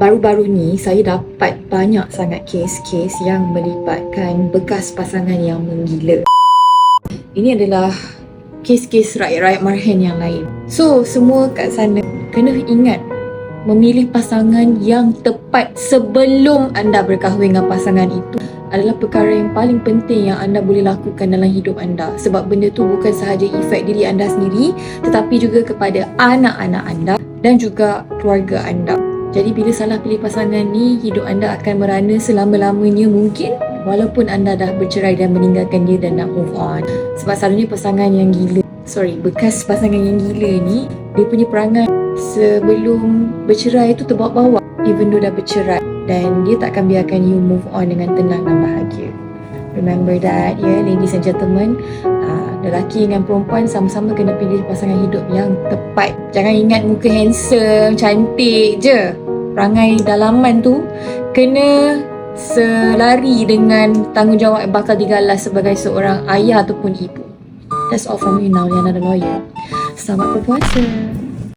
Baru-baru ni saya dapat banyak sangat kes-kes yang melibatkan bekas pasangan yang menggila. Ini adalah kes-kes rakyat-rakyat marhen yang lain. So, semua kat sana kena ingat memilih pasangan yang tepat sebelum anda berkahwin dengan pasangan itu adalah perkara yang paling penting yang anda boleh lakukan dalam hidup anda. Sebab benda tu bukan sahaja efek diri anda sendiri, tetapi juga kepada anak-anak anda dan juga keluarga anda. Jadi bila salah pilih pasangan ni, hidup anda akan merana selama-lamanya mungkin, walaupun anda dah bercerai dan meninggalkan dia dan nak move on. Sebab selalunya bekas pasangan yang gila ni, dia punya perangai sebelum bercerai tu terbawa-bawa, even though dah bercerai, dan dia tak akan biarkan you move on dengan tenang dan bahagia. Remember that, ladies and gentlemen, lelaki dengan perempuan sama-sama kena pilih pasangan hidup yang tepat. Jangan ingat muka handsome, cantik je. Perangai dalaman tu kena selari dengan tanggungjawab yang bakal digalas sebagai seorang ayah ataupun ibu. That's all from me now, Liana the Lawyer. Selamat berpuasa.